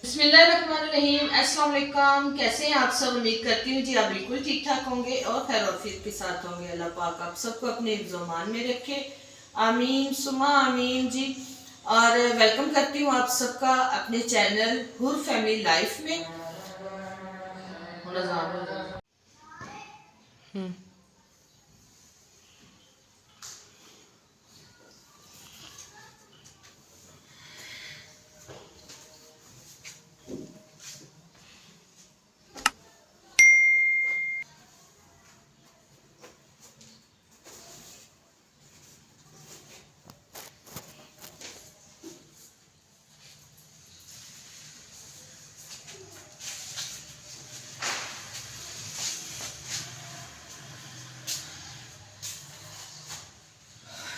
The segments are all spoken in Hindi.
बिस्मिल्लाहिर्रहमानिर्रहीम। अस्सलाम वालेकुम। कैसे हैं आप सब? उम्मीद करती हूँ जी आप बिल्कुल ठीक ठाक होंगे और खैर औफियत के साथ होंगे। अल्लाह पाक आप सबको अपने हिफ्ज़-ओ-अमान में रखे, आमीन सुमा आमीन जी। और वेलकम करती हूँ आप सबका अपने चैनल हुर फैमिली लाइफ में।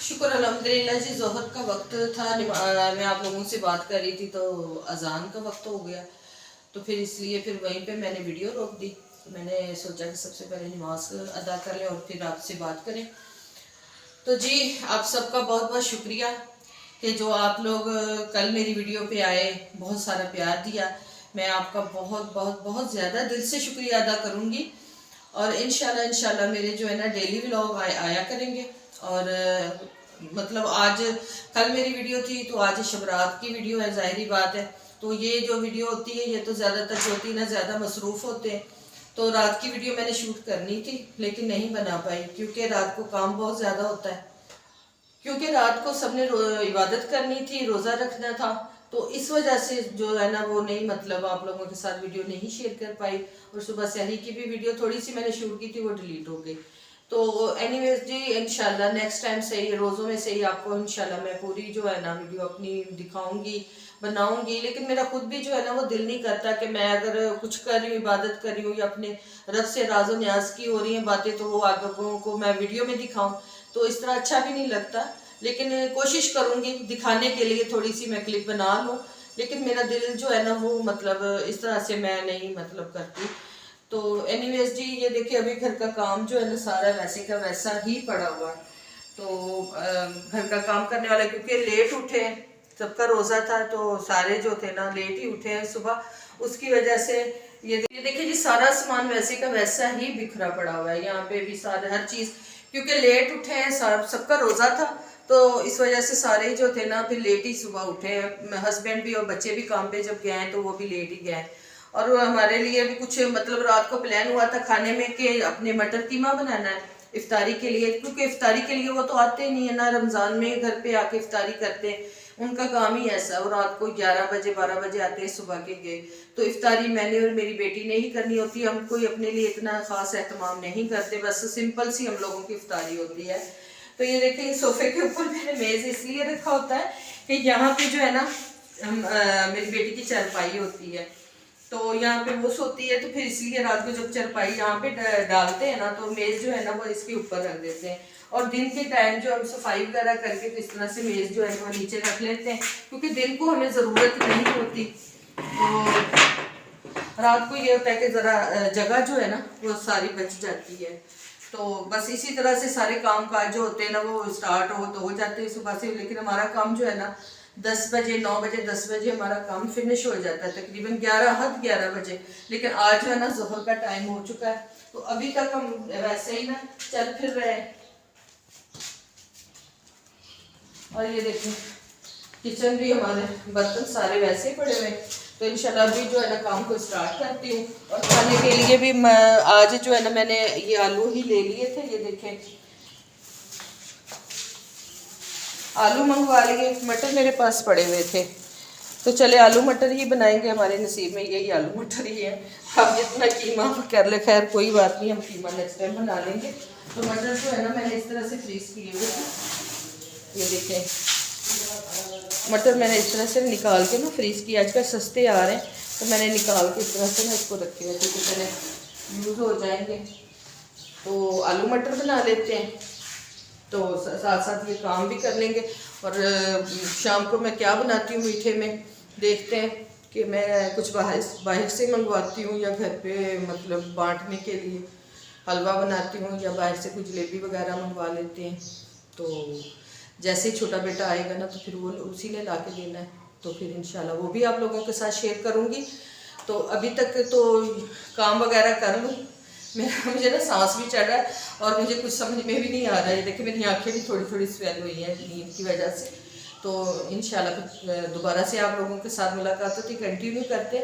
शुक्र अल्हम्दुलिल्लाह जी। जोहर का वक्त था, मैं आप लोगों से बात कर रही थी तो अजान का वक्त हो गया, तो फिर इसलिए फिर वहीं पे मैंने वीडियो रोक दी। मैंने सोचा कि सबसे पहले नमाज अदा कर लें और फिर आपसे बात करें। तो जी आप सबका बहुत बहुत शुक्रिया कि जो आप लोग कल मेरी वीडियो पे आए, बहुत सारा प्यार दिया। मैं आपका बहुत बहुत बहुत ज़्यादा दिल से शुक्रिया अदा करूँगी। और इंशाल्लाह मेरे जो है ना डेली व्लॉग आया करेंगे। और मतलब आज कल मेरी वीडियो थी तो आज शबरात की वीडियो है, ज़ाहिरी बात है। तो ये जो वीडियो होती है ये तो ज़्यादातर जो होती है ना ज़्यादा मसरूफ़ होते हैं। तो रात की वीडियो मैंने शूट करनी थी लेकिन नहीं बना पाई क्योंकि रात को काम बहुत ज़्यादा होता है, क्योंकि रात को सबने इबादत करनी थी, रोज़ा रखना था। तो इस वजह से जो है ना वो नहीं, मतलब आप लोगों के साथ वीडियो नहीं शेयर कर पाई। और सुबह सहरी की भी वीडियो थोड़ी सी मैंने शूट की थी, वो डिलीट हो गई। तो एनीवेज जी इंशाल्लाह नेक्स्ट टाइम से ही रोज़ों में से ही आपको इंशाल्लाह मैं पूरी जो है ना वीडियो अपनी दिखाऊंगी, बनाऊंगी। लेकिन मेरा खुद भी जो है ना वो दिल नहीं करता कि मैं अगर कुछ कर रही हूँ, इबादत कर रही हूँ या अपने रब से राज़ो न्याज की हो रही हैं बातें, तो वो आप लोगों को मैं वीडियो में दिखाऊं तो इस तरह अच्छा भी नहीं लगता। लेकिन कोशिश करूँगी दिखाने के लिए, थोड़ी सी मैं क्लिप बना लूँ। लेकिन मेरा दिल जो है ना वो मतलब इस तरह से मैं नहीं मतलब करती। तो एनीवेज जी ये देखिए अभी घर का काम जो है ना सारा वैसे का वैसा ही पड़ा हुआ है। तो घर का काम करने वाला क्योंकि लेट उठे, सबका रोज़ा था तो सारे जो थे ना लेट ही उठे हैं सुबह, उसकी वजह से ये देखिए जी सारा सामान वैसे का वैसा ही बिखरा पड़ा हुआ है। यहाँ पे भी सारे हर चीज़, क्योंकि लेट उठे हैं, सबका रोज़ा था तो इस वजह से सारे जो थे ना फिर लेट ही सुबह उठे हैं। हस्बैंड भी और बच्चे भी काम पे जब गए हैं तो वो भी लेट ही गए। और हमारे लिए भी कुछ मतलब रात को प्लान हुआ था खाने में कि अपने मटर कीमा बनाना है इफ्तारी के लिए, क्योंकि इफ्तारी के लिए वो तो आते ही नहीं है ना, रमज़ान में घर पे आके इफ्तारी करते हैं, उनका काम ही ऐसा। और रात को 11 बजे 12 बजे आते हैं सुबह के गए। तो इफ्तारी मैंने और मेरी बेटी ने ही करनी होती है, हम कोई अपने लिए इतना ख़ास एहतमाम नहीं करते, बस सिंपल सी हम लोगों की इफ्तारी होती है। तो ये देखिए सोफे के ऊपर मैंने मेज़ इसलिए रखा होता है कि यहाँ पे जो है ना मेरी बेटी की चारपाई होती है, तो यहाँ पे वो सोती है, तो फिर इसलिए रात को जब चारपाई यहाँ पे डालते हैं ना तो मेज़ जो है ना वो इसके ऊपर रख देते हैं। और दिन के टाइम जो हम सफाई वगैरह करके तो इस तरह से मेज़ जो है वो नीचे रख लेते हैं, क्योंकि दिन को हमें ज़रूरत नहीं होती। तो रात को ये होता है कि ज़रा जगह जो है ना वो सारी बच जाती है। तो बस इसी तरह से सारे काम काज जो होते हैं ना वो स्टार्ट हो जाते हैं सुबह से। लेकिन हमारा काम जो है ना 10 बजे 9 बजे 10 बजे हमारा काम फिनिश हो जाता है, तकरीबन 11 बजे। लेकिन आज जो है ना ज़ोहर का टाइम हो चुका है तो अभी तक हम वैसे ही ना चल फिर रहे हैं। और ये देखिए किचन भी हमारे बर्तन सारे वैसे ही पड़े हुए। तो इंशाल्लाह अभी जो है ना काम को स्टार्ट करती हूँ। और खाने के लिए भी आज जो है ना मैंने ये आलू ही ले लिए थे, ये देखें आलू मंगवा लिए, मटर मेरे पास पड़े हुए थे तो चले आलू मटर ही बनाएंगे, हमारे नसीब में यही आलू मटर ही है। अब जितना कीमा कर ले, खैर कोई बात नहीं, हम कीमा नेक्स्ट टाइम बना लेंगे। तो मटर जो है ना मैंने इस तरह से फ्रीज किए हुए थे, ये देखें मटर मैंने इस तरह से निकाल के ना फ्रीज किया, आजकल सस्ते आ रहे हैं तो मैंने निकाल के इस तरह से ना इसको रखे हुए थे कि पहले यूज़ हो जाएंगे। तो आलू मटर बना लेते हैं तो साथ साथ ये काम भी कर लेंगे। और शाम को मैं क्या बनाती हूँ मीठे में देखते हैं कि मैं कुछ बाहर से मंगवाती हूँ या घर पे मतलब बांटने के लिए हलवा बनाती हूँ, या बाहर से कुछ जलेबी वगैरह मंगवा लेते हैं। तो जैसे ही छोटा बेटा आएगा ना तो फिर वो उसी ने ला के देना है। तो फिर इंशाल्लाह वो भी आप लोगों के साथ शेयर करूँगी। तो अभी तक तो काम वगैरह कर लूँ, मुझे ना सांस भी चढ़ रहा है और मुझे कुछ समझ में भी नहीं आ रहा है। देखिए मेरी आंखें भी थोड़ी थोड़ी स्वेल हुई हैं नींद की वजह से। तो इंशाल्लाह फिर दोबारा से आप लोगों के साथ मुलाकात होती, कंटिन्यू करते।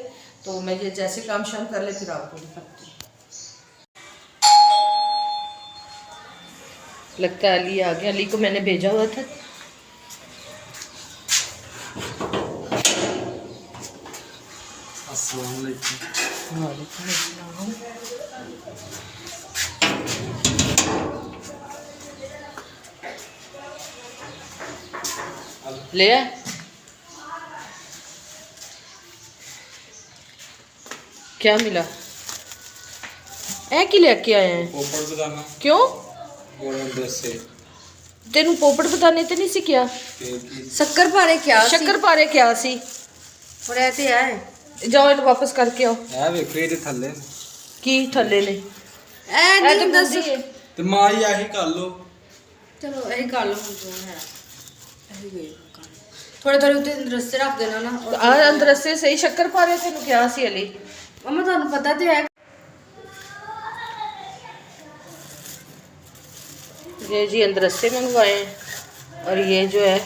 तो मैं ये जैसे काम शाम कर ले फिर आपको दिखाती हूँ। लगता है अली आ गया, अली को मैंने भेजा हुआ था। अस्सलाम वालेकुम। वालेकुम अस्सलाम। ले आए? क्या मिला? ऐ कि लेके आए हैं? पोपड़ बताना क्यों? और अंदर से तेनू पोपड़ बताने ते नहीं सी क्या? शक्कर पारे क्या शक्कर पारे क्या सी? और ऐसे है जाओ इन्हें वापस करके आओ। है वेखो ये थल्ले की थल्ले ने ऐ नहीं दस ते मां ही आही कर लो। चलो यही कर लो जो है यही वे थोड़े थोड़े उते रस्ते रख देना ना। और आ अंदर से सही शक्कर पारे तेनू क्या सी अली? मम्मा ਤੁਹਾਨੂੰ पता तो है। ये जी अंदरसे मंगवाए हैं और ये जो है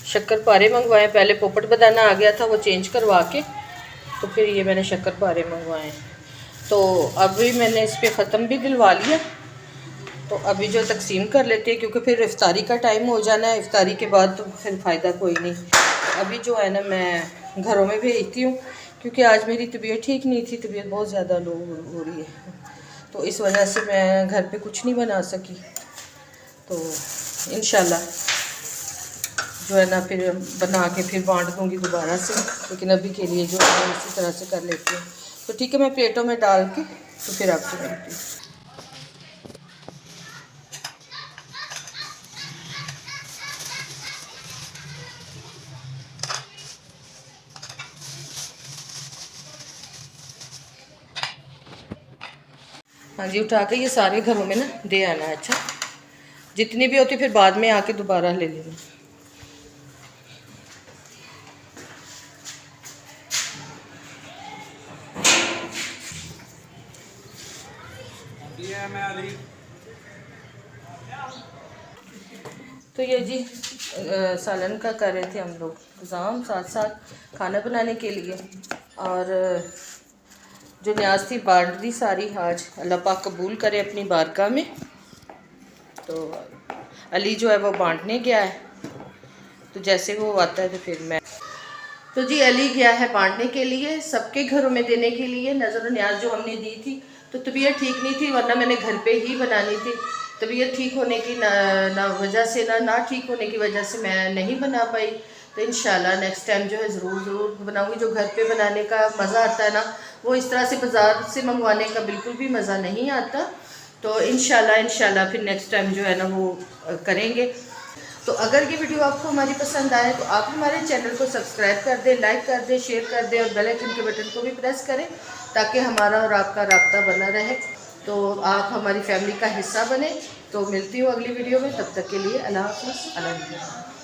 शक्कर पारे मंगवाए। पहले पोपट बताना आ गया था, वो चेंज करवा के तो फिर ये मैंने शक्कर पारे मंगवाए। तो अभी मैंने इस पर ख़त्म भी दिलवा लिया। तो अभी जो तकसीम कर लेते हैं क्योंकि फिर इफ्तारी का टाइम हो जाना है। इफ्तारी के बाद तो फिर फ़ायदा कोई नहीं। अभी जो है ना मैं घरों में भेजती हूँ क्योंकि आज मेरी तबीयत ठीक नहीं थी, तबीयत बहुत ज़्यादा लो हो रही है। तो इस वजह से मैं घर पे कुछ नहीं बना सकी। तो इंशाल्लाह जो है ना फिर बना के फिर बांट दूँगी दोबारा से, लेकिन अभी के लिए जो है इसी तरह से कर लेती हूँ। तो ठीक है, मैं प्लेटों में डाल के तो फिर आपसे मिलती हूँ। हाँ जी, उठा के ये सारे घरों में ना दे आना। अच्छा, जितनी भी होती फिर बाद में आके दोबारा ले लेना। तो ये जी सालन का कर रहे थे हम लोग इंतज़ाम, साथ साथ खाना बनाने के लिए। और जो न्याज थी बांट दी सारी। आज अल्लाह पाक कबूल करे अपनी बारगाह में। तो अली जो है वो बांटने गया है, तो जैसे वो आता है तो फिर मैं। तो जी अली गया है बांटने के लिए, सबके घरों में देने के लिए। नज़र न्याज जो हमने दी थी तो तबीयत ठीक नहीं थी, वरना मैंने घर पे ही बनानी थी। तबीयत ठीक होने की ना वजह से ना ठीक होने की वजह से मैं नहीं बना पाई। तो इंशाल्लाह नेक्स्ट टाइम जो है ज़रूर बनाऊंगी। जो घर पे बनाने का मज़ा आता है ना, वो इस तरह से बाज़ार से मंगवाने का बिल्कुल भी मज़ा नहीं आता। तो इंशाल्लाह फिर नेक्स्ट टाइम जो है ना वो करेंगे। तो अगर ये वीडियो आपको हमारी पसंद आए तो आप हमारे चैनल को सब्सक्राइब कर दें, लाइक कर दें, शेयर कर दें और बेल आइकन के बटन को भी प्रेस करें ताकि हमारा और आपका राब्ता बना रहे। तो आप हमारी फैमिली का हिस्सा बने। तो मिलती हूँ अगली वीडियो में, तब तक के लिए अल्लाह हाफ़िज़।